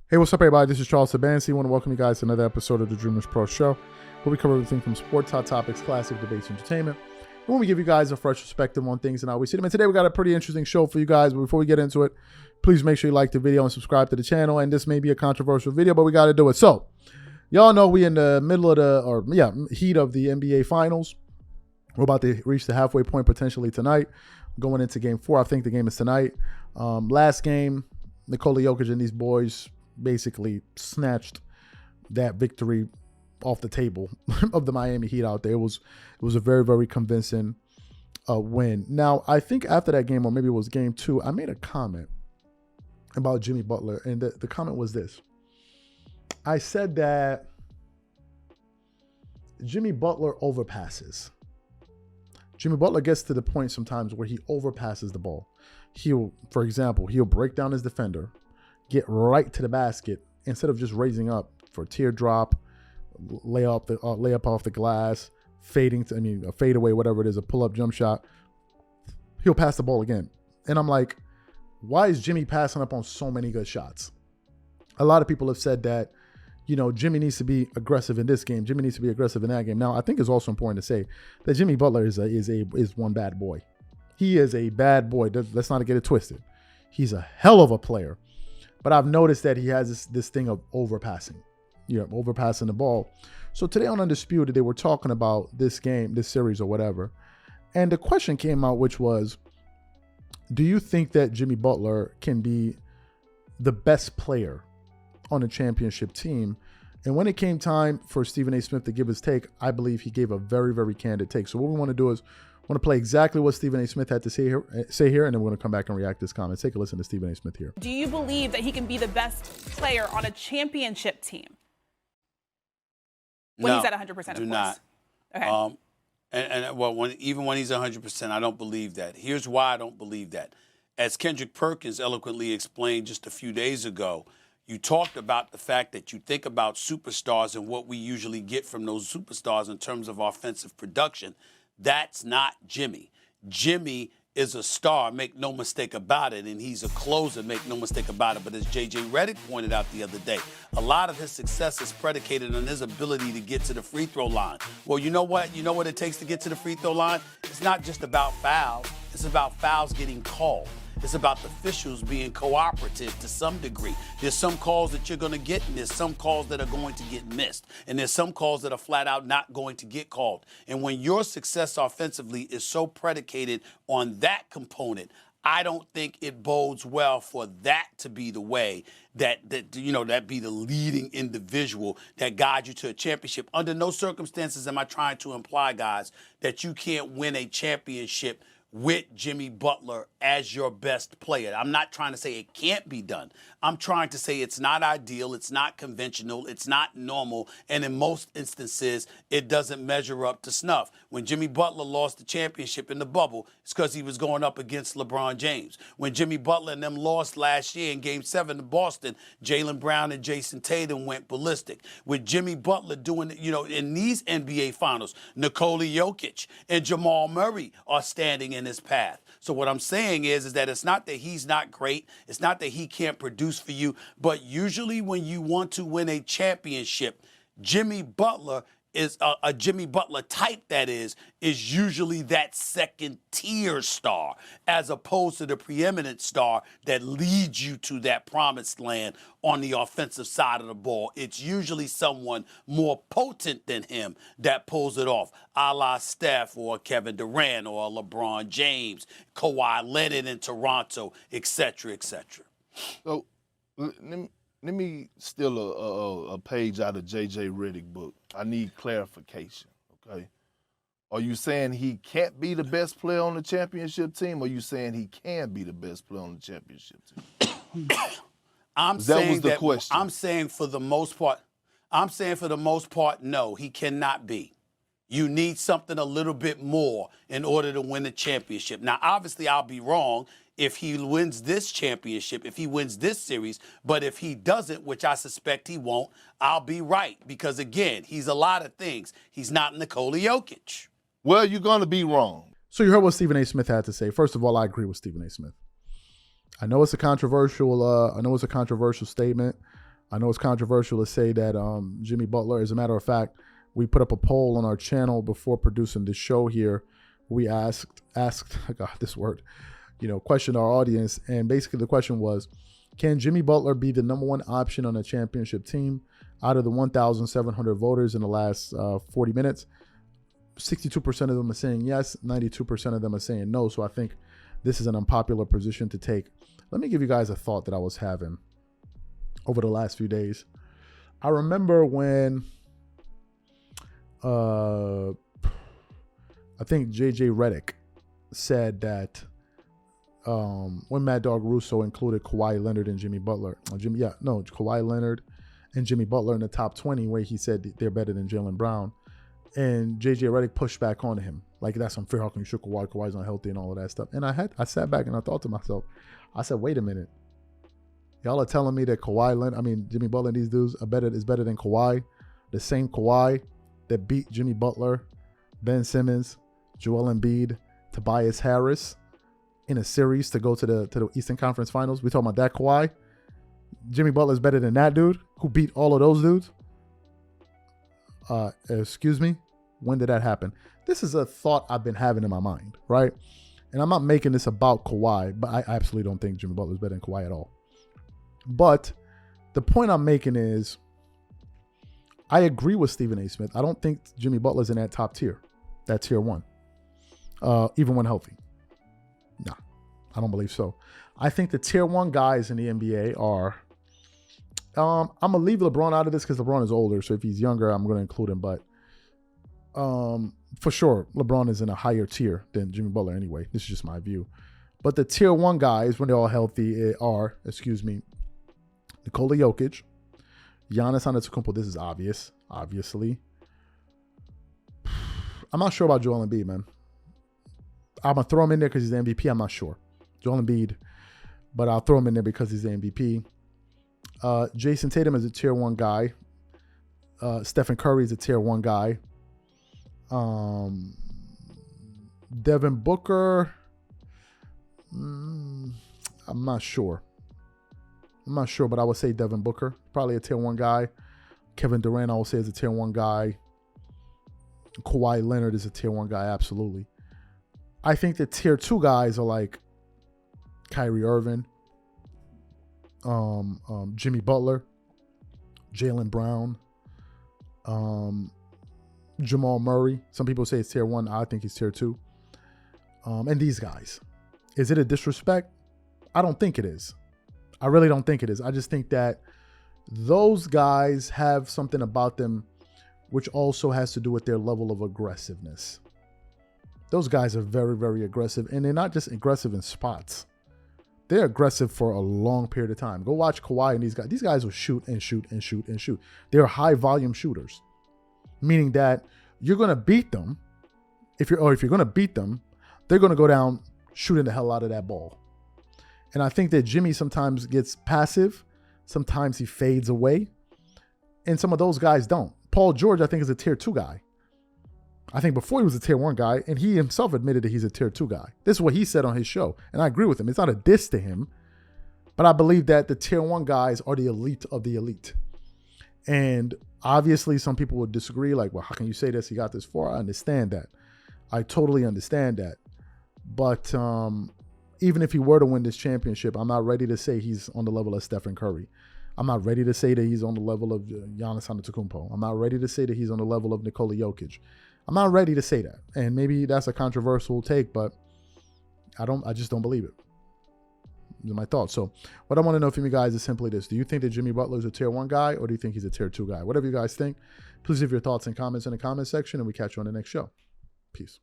Hey, what's up, everybody? This is Charles Sabansi. I want to welcome you guys to another episode of the Dreamerspro Show, where we cover everything from sports, hot topics, classic debates, entertainment, and when we give you guys a fresh perspective on things and how we see them. And today we got a pretty interesting show for you guys. But before we get into it, please make sure you like the video and subscribe to the channel. And this may be a controversial video, but we got to do it. So, y'all know we in the middle of heat of the NBA Finals. We're about to reach the halfway point potentially tonight, going into Game 4. I think the game is tonight. Last game, Nikola Jokic and these boys basically snatched that victory off the table of the Miami Heat out there. It was a very, very convincing win. Now, I think after that game, or maybe it was Game 2, I made a comment about Jimmy Butler, and the comment was this. I said that Jimmy Butler overpasses. Jimmy Butler gets to the point sometimes where he overpasses the ball. For example, he'll break down his defender, get right to the basket instead of just raising up for a teardrop, lay up off the glass, a fadeaway, whatever it is, a pull-up jump shot. He'll pass the ball again. And I'm like, why is Jimmy passing up on so many good shots? A lot of people have said that, Jimmy needs to be aggressive in this game. Jimmy needs to be aggressive in that game. Now, I think it's also important to say that Jimmy Butler is one bad boy. He is a bad boy. Let's not get it twisted. He's a hell of a player. But I've noticed that he has this thing of overpassing, overpassing the ball. So today on Undisputed, they were talking about this game, this series or whatever. And the question came out, which was, do you think that Jimmy Butler can be the best player on a championship team? And when it came time for Stephen A. Smith to give his take, I believe he gave a very, very candid take. So what we want to do is I want to play exactly what Stephen A. Smith had to say here, and then we're going to come back and react to his comments. Take a listen to Stephen A. Smith here. Do you believe that he can be the best player on a championship team? When he's at 100%, of course. Do not. Okay. Even when he's 100%, I don't believe that. Here's why I don't believe that. As Kendrick Perkins eloquently explained just a few days ago, you talked about the fact that you think about superstars and what we usually get from those superstars in terms of offensive production. That's not Jimmy. Jimmy is a star, make no mistake about it, and he's a closer, make no mistake about it. But as J.J. Redick pointed out the other day, a lot of his success is predicated on his ability to get to the free throw line. Well, you know what? You know what it takes to get to the free throw line? It's not just about fouls. It's about fouls getting called. It's about the officials being cooperative to some degree. There's some calls that you're going to get, and there's some calls that are going to get missed. And there's some calls that are flat out not going to get called. And when your success offensively is so predicated on that component, I don't think it bodes well for that to be the way that be the leading individual that guides you to a championship. Under no circumstances am I trying to imply, guys, that you can't win a championship with Jimmy Butler as your best player. I'm not trying to say it can't be done. I'm trying to say it's not ideal, it's not conventional, it's not normal, and in most instances, it doesn't measure up to snuff. When Jimmy Butler lost the championship in the bubble, it's because he was going up against LeBron James. When Jimmy Butler and them lost last year in Game 7 in Boston, Jaylen Brown and Jason Tatum went ballistic. With Jimmy Butler doing, in these NBA Finals, Nikola Jokic and Jamal Murray are standing in his path. So what I'm saying is that it's not that he's not great. It's not that he can't produce for you. But usually when you want to win a championship, Jimmy Butler is a Jimmy Butler type, that is usually that second tier star, as opposed to the preeminent star that leads you to that promised land on the offensive side of the ball. It's usually someone more potent than him that pulls it off, a la Steph or Kevin Durant or LeBron James, Kawhi Leonard in Toronto, et cetera, et cetera. So let me steal a page out of J.J. Redick's book. I need clarification, okay? Are you saying he can't be the best player on the championship team, or are you saying he can be the best player on the championship team? That was the question. I'm saying for the most part, no, he cannot be. You need something a little bit more in order to win the championship. Now, obviously, I'll be wrong if he wins this championship, if he wins this series. But if he doesn't, which I suspect he won't, I'll be right. Because, again, he's a lot of things. He's not Nikola Jokic. Well, you're going to be wrong. So you heard what Stephen A. Smith had to say. First of all, I agree with Stephen A. Smith. I know it's a controversial statement. I know it's controversial to say that Jimmy Butler. As a matter of fact, we put up a poll on our channel before producing this show here. We asked, God, this word, questioned our audience. And basically the question was, can Jimmy Butler be the number one option on a championship team? Out of the 1,700 voters in the last 40 minutes, 62% of them are saying yes, 92% of them are saying no. So I think this is an unpopular position to take. Let me give you guys a thought that I was having over the last few days. I remember when I think JJ Redick said that when Mad Dog Russo included Kawhi Leonard and Jimmy Butler, Kawhi Leonard and Jimmy Butler in the top 20, where he said they're better than Jaylen Brown. And JJ Redick pushed back on him. Like, that's unfair. How can you show Kawhi? Kawhi's not healthy and all of that stuff. And I sat back and I thought to myself, I said, wait a minute. Y'all are telling me that Jimmy Butler and these dudes is better than Kawhi. The same Kawhi that beat Jimmy Butler, Ben Simmons, Joel Embiid, Tobias Harris in a series to go to the Eastern Conference Finals. We talking about that Kawhi? Jimmy Butler's better than that dude who beat all of those dudes? Excuse me? When did that happen? This is a thought I've been having in my mind, right? And I'm not making this about Kawhi, but I absolutely don't think Jimmy Butler's better than Kawhi at all. But the point I'm making is, I agree with Stephen A. Smith. I don't think Jimmy Butler's in that top tier, that tier one, even when healthy. Nah, I don't believe so. I think the tier one guys in the NBA are, I'm going to leave LeBron out of this because LeBron is older. So if he's younger, I'm going to include him. But for sure, LeBron is in a higher tier than Jimmy Butler anyway. This is just my view. But the tier one guys, when they're all healthy, are, Nikola Jokic, Giannis Antetokounmpo. This is obviously. I'm not sure about Joel Embiid, man. I'm going to throw him in there because he's the MVP. I'm not sure. Joel Embiid, but I'll throw him in there because he's the MVP. Jason Tatum is a tier one guy. Stephen Curry is a tier one guy. Devin Booker, I'm not sure. But I would say Devin Booker, probably a tier one guy. Kevin Durant, I would say, is a tier one guy. Kawhi Leonard is a tier one guy, absolutely. I think the tier two guys are like Kyrie Irving, Jimmy Butler, Jaylen Brown, Jamal Murray. Some people say it's tier one. I think he's tier two. And these guys. Is it a disrespect? I don't think it is. I really don't think it is. I just think that those guys have something about them which also has to do with their level of aggressiveness. Those guys are very, very aggressive. And they're not just aggressive in spots. They're aggressive for a long period of time. Go watch Kawhi and these guys. These guys will shoot and shoot and shoot and shoot. They're high volume shooters. Meaning that you're going to beat them. If you're going to beat them, they're going to go down shooting the hell out of that ball. And I think that Jimmy sometimes gets passive. Sometimes he fades away. And some of those guys don't. Paul George, I think, is a tier two guy. I think before he was a tier one guy, and he himself admitted that he's a tier two guy. This is what he said on his show. And I agree with him. It's not a diss to him. But I believe that the tier one guys are the elite of the elite. And obviously some people would disagree. Like, well, how can you say this? He got this far. I understand that. I totally understand that. But even if he were to win this championship, I'm not ready to say he's on the level of Stephen Curry. I'm not ready to say that he's on the level of Giannis Antetokounmpo. I'm not ready to say that he's on the level of Nikola Jokic. I'm not ready to say that. And maybe that's a controversial take, but I just don't believe it. These are my thoughts. So what I want to know from you guys is simply this. Do you think that Jimmy Butler is a tier one guy, or do you think he's a tier two guy? Whatever you guys think, please leave your thoughts and comments in the comment section, and we catch you on the next show. Peace.